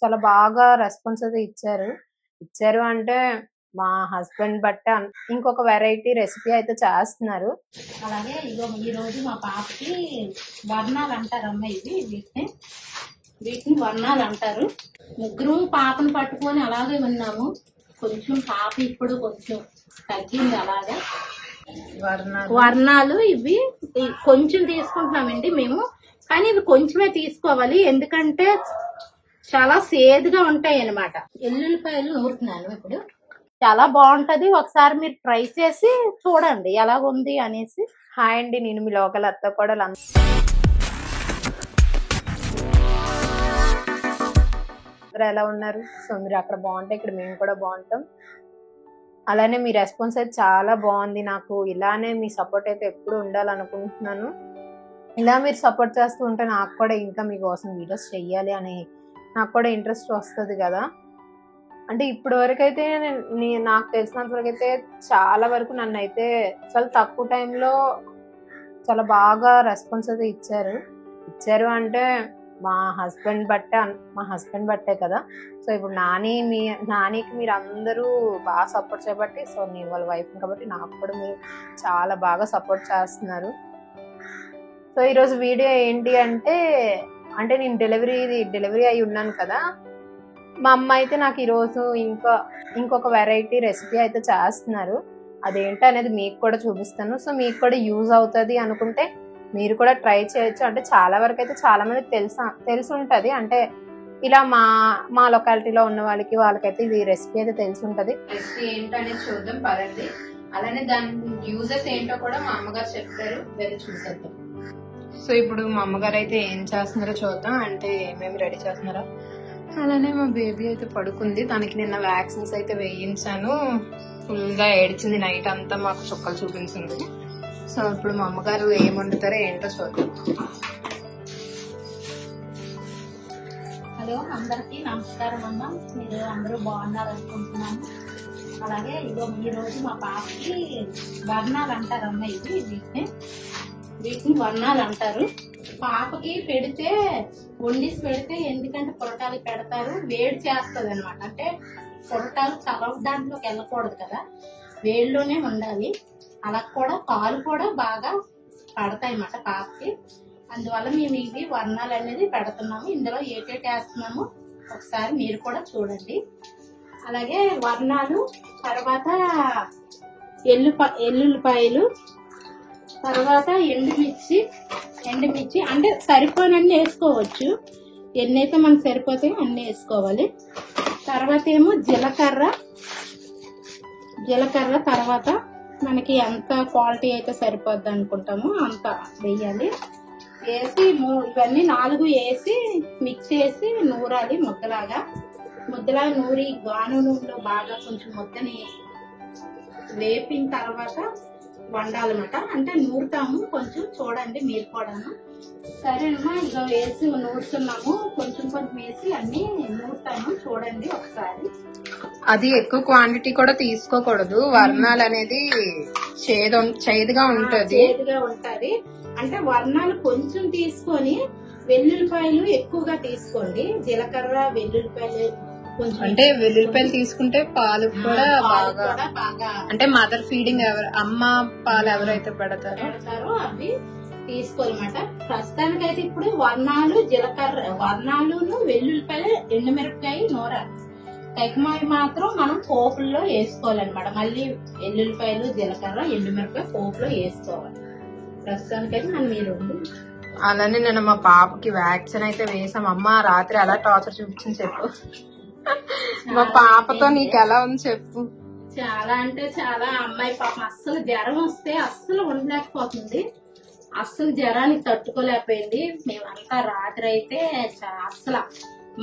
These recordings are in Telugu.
చాలా బాగా రెస్పాన్స్ అయితే ఇచ్చారు అంటే మా హస్బెండ్ బట్టే ఇంకొక వెరైటీ రెసిపీ అయితే చేస్తున్నారు. అలాగే ఇగో ఈ రోజు మా పాపకి వర్ణాలు అంటారమ్మ, వీటిని వర్ణాలు అంటారు. ముగ్గురు పాపను పట్టుకొని అలాగే ఉన్నాము. కొంచెం పాప ఇప్పుడు కొంచెం తగ్గింది. అలాగా వర్ణాలు ఇవి కొంచెం తీసుకుంటున్నామండి మేము, కానీ ఇవి కొంచెమే తీసుకోవాలి ఎందుకంటే చాలా సేదుగా ఉంటాయి అన్నమాట. ఎల్లుల్లిపాయలు నూరుతున్నాను ఇప్పుడు. చాలా బాగుంటది, ఒకసారి మీరు ట్రై చేసి చూడండి ఎలా ఉంది అనేసి. హాయ్ అండి, నేను మీ లోకల్ అత్త కోడలు. అందరూ ఎలా ఉన్నారు? సో మీరు అక్కడ బాగుంటే ఇక్కడ మేము కూడా బాగుంటాం. అలానే మీ రెస్పాన్స్ అయితే చాలా బాగుంది. నాకు ఇలానే మీ సపోర్ట్ అయితే ఎప్పుడు ఉండాలనుకుంటున్నాను. ఇలా మీరు సపోర్ట్ చేస్తూ ఉంటే నాకు కూడా ఇంకా మీకోసం వీడియోస్ చెయ్యాలి అని నాకు కూడా ఇంట్రెస్ట్ వస్తుంది కదా. అంటే ఇప్పటి వరకు అయితే నాకు తెలిసినంత వరకు అయితే చాలా వరకు నన్ను అయితే చాలా తక్కువ టైంలో చాలా బాగా రెస్పాన్స్ అయితే ఇచ్చారు అంటే మా హస్బెండ్ బట్టే కదా. సో ఇప్పుడు నానికి మీరు అందరూ బాగా సపోర్ట్ చేయబట్టి, సో నేను వాళ్ళ వైఫ్ కాబట్టి నాకు కూడా మీరు చాలా బాగా సపోర్ట్ చేస్తున్నారు. సో ఈరోజు వీడియో ఏంటి అంటే నేను డెలివరీ అయి ఉన్నాను కదా. మా అమ్మ అయితే నాకు ఈరోజు ఇంకొక వెరైటీ రెసిపీ అయితే చేస్తున్నారు. అదేంటి అనేది మీకు కూడా చూపిస్తాను. సో మీకు కూడా యూజ్ అవుతుంది అనుకుంటే మీరు కూడా ట్రై చేయొచ్చు. అంటే చాలా వరకు అయితే చాలా మందికి తెలిసి ఉంటుంది. అంటే ఇలా మా లొకాలిటీలో ఉన్న వాళ్ళకైతే ఇది రెసిపీ అయితే తెలిసి ఉంటుంది. రెసిపీ ఏంటనేది చూద్దాం పదండి. అలానే దాని యూజెస్ ఏంటో కూడా మా అమ్మగారు చెప్తారు, వెళ్ళి చూసేద్దాం. సో ఇప్పుడు మా అమ్మగారు అయితే ఏం చేస్తున్నారో చూద్దాం. అంటే ఏమేమి రెడీ చేస్తున్నారో. అలానే మా బేబీ అయితే పడుకుంది. తనకి నిన్న వ్యాక్సిన్స్ అయితే వేయించాను. ఫుల్ గా ఏడ్చింది నైట్ అంతా, మాకు చుక్కలు చూపించింది. సో ఇప్పుడు మా అమ్మగారు ఏం వండుతారో ఏంటో చూద్దాం. హలో అందరికి నమస్కారం అమ్మ, మీరు అందరూ బాగున్నారు అనుకుంటున్నాను. అలాగే ఇగో ఈ రోజు మా పాపకి వర్ణాలు అంటారమ్మ, వీటిని వర్ణాలు అంటారు. పాపకి పెడితే వండిసి పెడితే, ఎందుకంటే పొరటాలు పెడతారు, వేడి చేస్తుంది అనమాట. అంటే పొరటాలు చలవ దాంట్లోకి వెళ్ళకూడదు కదా, వేడిలోనే ఉండాలి. అలా కూడా పాలు కూడా బాగా పడతాయి అన్నమాట పాపకి. అందువల్ల మేము ఇవి వర్ణాలు అనేది పెడుతున్నాము. ఇందులో ఏటేటి వేస్తున్నాము ఒకసారి మీరు కూడా చూడండి. అలాగే వర్ణాలు తర్వాత ఎల్లుల్లిపాయలు, తర్వాత ఎండుమిర్చి అంటే సరిపోనన్ని వేసుకోవచ్చు. ఎన్నైతే మనకు సరిపోతాయో అన్ని వేసుకోవాలి. తర్వాత ఏమో జీలకర్ర, తర్వాత మనకి ఎంత క్వాలిటీ అయితే సరిపోద్ది అనుకుంటామో అంత వేయాలి. వేసి ఇవన్నీ 4 వేసి మిక్స్ చేసి నూరాలి. ముద్దలాగా నూరి గాను నూనెలో బాగా కొంచెం ముద్దని వేపిన తర్వాత వండాలన్నమాట. అంటే నూరుతాము, కొంచెం చూడండి మీరు కూడాను. సరేనమ్మా, ఇక వేసి నూరుతున్నాము, కొంచెం వేసి అన్ని నూరుతాము, చూడండి ఒకసారి. అది ఎక్కువ క్వాంటిటీ కూడా తీసుకోకూడదు. వర్ణాలు అనేది చేదుగా ఉంటది. అంటే వర్ణాలు కొంచెం తీసుకొని వెల్లుల్లిపాయలు ఎక్కువగా తీసుకోండి. జీలకర్ర, వెల్లుల్లిపాయలు అంటే వెల్లుల్లిపాయలు తీసుకుంటే పాలు కూడా బాగా, అంటే మదర్ ఫీడింగ్ అమ్మ పాలు ఎవరైతే పెడతారో అవి తీసుకోవాలన్నమాట. ప్రస్తుతానికైతే ఇప్పుడు వర్ణాలు, వెల్లుల్లిపాయలు, ఎండుమిరపకాయ నూరాలి. కైకమాయ మాత్రం మనం పోపుల్లో వేసుకోవాలన్నమాట. మళ్ళీ ఎల్లుల్లిపాయలు, జీలకర్ర, ఎండుమిరపకాయ పోపులో వేసుకోవాలి. ప్రస్తుతానికైతే మనం మీరు అలానే నేను మా పాపకి వ్యాక్సిన్ అయితే వేసాం. అమ్మ రాత్రి అలా టార్చర్ చూపించింది చెప్పు. మా పాపతో నీకు ఎలా ఉంది చెప్పు. చాలా అంటే చాలా. అమ్మాయి పాపం అస్సలు జ్వరం వస్తే అస్సలు ఉండలేకపోతుంది. అస్సలు జ్వరానికి తట్టుకోలేకపోయింది. మేమంతా రాత్రి అయితే అస్సలు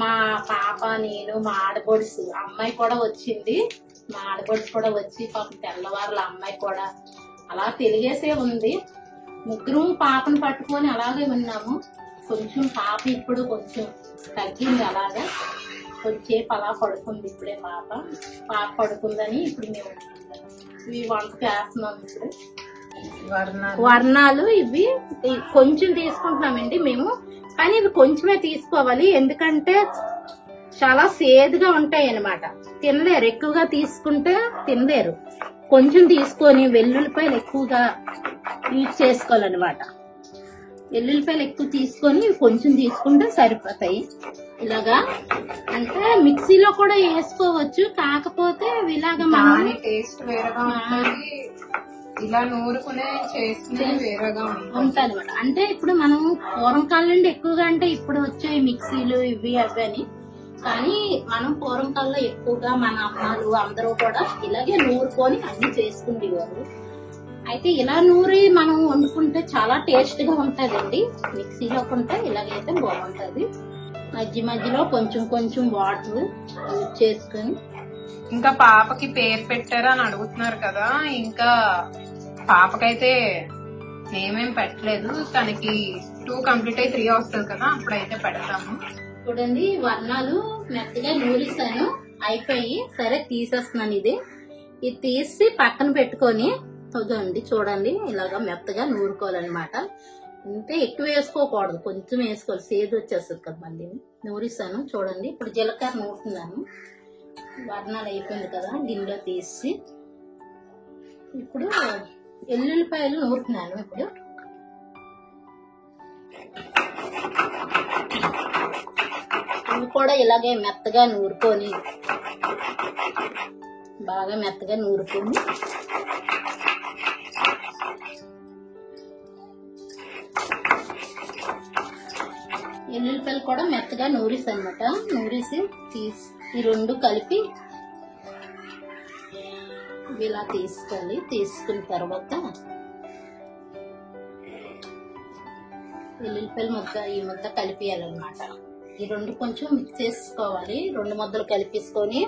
మా పాప, నేను, మా ఆడపడుసు అమ్మాయి కూడా వచ్చింది. మా ఆడపడుసు కూడా వచ్చి పాపం తెల్లవారుల అమ్మాయి కూడా అలా తెలిగేసే ఉంది. ముగ్గురు పాపను పట్టుకొని అలాగే ఉన్నాము. కొంచెం పాప ఇప్పుడు కొంచెం తగ్గింది. అలాగా కొంచెంసేపు అలా పడుకుంది. ఇప్పుడే పాప పడుకుందని ఇప్పుడు మేము ఈ వంట చేస్తున్నాం. ఇప్పుడు వర్ణాలు ఇవి కొంచెం తీసుకుంటున్నామండి మేము, కానీ ఇవి కొంచెమే తీసుకోవాలి ఎందుకంటే చాలా సేదుగా ఉంటాయి అన్నమాట. తినలేరు, ఎక్కువగా తీసుకుంటే తినలేరు. కొంచెం తీసుకొని వెల్లుల్లిపాయలు ఎక్కువగా యూజ్ చేసుకోవాలన్నమాట. వెల్లుల్లిపాయలు ఎక్కువ తీసుకొని కొంచెం తీసుకుంటే సరిపోతాయి. ఇలాగా అంటే మిక్సీలో కూడా వేసుకోవచ్చు, కాకపోతే ఇలాగా మనం టేస్ట్ వేరేగా ఉంటుంది, ఇలా నూరుకునే చేసుకునే వేరేగా ఉంటుంది అనమాట. అంటే ఇప్పుడు మనం పూర్వకాలం నుండి ఎక్కువగా, అంటే ఇప్పుడు వచ్చాయి మిక్సీలు ఇవి అవి అని, కానీ మనం పూర్వకాలంలో ఎక్కువగా మన అమ్మాలు అందరూ కూడా ఇలాగే నూరుకొని అన్ని చేసుకుంటేవారు. అయితే ఇలా నూరి మనం వండుకుంటే చాలా టేస్ట్ గా ఉంటదండి. మిక్సీలో కొంటే ఇలాగైతే బాగుంటది. మధ్య మధ్యలో కొంచెం కొంచెం వాటర్ యూజ్ చేసుకొని. ఇంకా పాపకి పేరు పెట్టారా అని అడుగుతున్నారు కదా, ఇంకా పాపకైతే నేమేం పెట్టలేదు. తనకి 2 కంప్లీట్ అయి 3 వస్తుంది కదా, అప్పుడైతే పెడతాము. చూడండి, వర్ణాలు మెత్తగా నూరిస్తాను, అయిపోయి సరే తీసేస్తున్నాను. ఇది తీసి పక్కన పెట్టుకొని చూడండి ఇలాగా మెత్తగా నూరుకోవాలన్నమాట. అంటే ఎక్కువ వేసుకోకూడదు, కొంచెం వేసుకోవాలి, సేదు వచ్చేస్తుంది కదా మళ్ళీ. నూరిస్తాను చూడండి. ఇప్పుడు జీలకర్ర నూరుతున్నాను. వర్ణాలు అయిపోయింది కదా, గిన్నెలో తీసి ఇప్పుడు ఎల్లుల్లిపాయలు నూరుతున్నాను. ఇప్పుడు ఇవి కూడా ఇలాగే మెత్తగా నూరుకొని, బాగా మెత్తగా నూరుకొని ఎల్లుల్లిపాయలు కూడా మెత్తగా నూరిసి అనమాట. నూరిసి తీసి ఈ రెండు కలిపి ఇలా తీసుకోవాలి. తీసుకున్న తర్వాత ఎల్లుల్లిపాయలు ఈ ముద్ద కలిపియాలన్నమాట. ఈ రెండు కొంచెం మిక్స్ చేసుకోవాలి. 2 ముద్దలు కలిపేసుకొని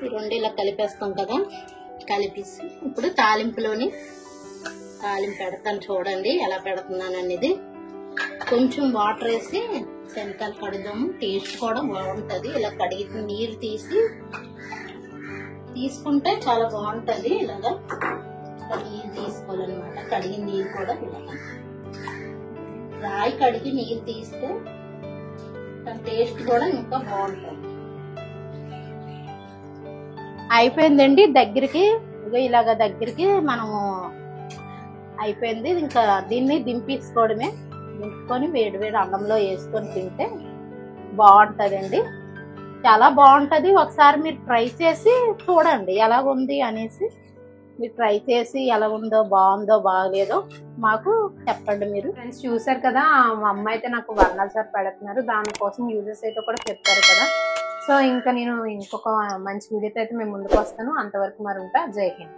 ఈ రెండు ఇలా కలిపేస్తాం కదా, కలిపేసి ఇప్పుడు తాలింపు పెడతాను. చూడండి ఎలా పెడుతున్నాను అనేది. కొంచెం వాటర్ వేసి శనగలు కడుదాము, టేస్ట్ కూడా బాగుంటది. ఇలా కడిగి నీరు తీసుకుంటే చాలా బాగుంటది. ఇలాగా నీరు తీసుకోవాలన్నమాట. కడిగిన నీరు కూడా ఇలాగా రాయి కడిగి నీరు తీస్తే టేస్ట్ కూడా ఇంకా బాగుంటుంది. అయిపోయిందండి. దగ్గరికి ఇలాగా దగ్గరికి మనము అయిపోయింది. ఇంకా దీన్ని దింపించుకోవడమే. దింపుకొని వేడి అన్నంలో వేసుకొని తింటే బాగుంటుందండి. చాలా బాగుంటుంది. ఒకసారి మీరు ట్రై చేసి చూడండి ఎలా ఉంది అనేసి. మీరు ట్రై చేసి ఎలా ఉందో, బాగుందో బాగలేదో మాకు చెప్పండి. మీరు ఫ్రెండ్స్ చూసారు కదా, మా అమ్మ అయితే నాకు వర్ణాలు సార్ పెడుతున్నారు. దానికోసం యూజెస్ అయితే కూడా చెప్పారు కదా. సో ఇంకా నేను ఇంకొక మంచి వీడియోతో అయితే మేము ముందుకు వస్తాను. అంతవరకు మరి ఉంటా. జై హింద్.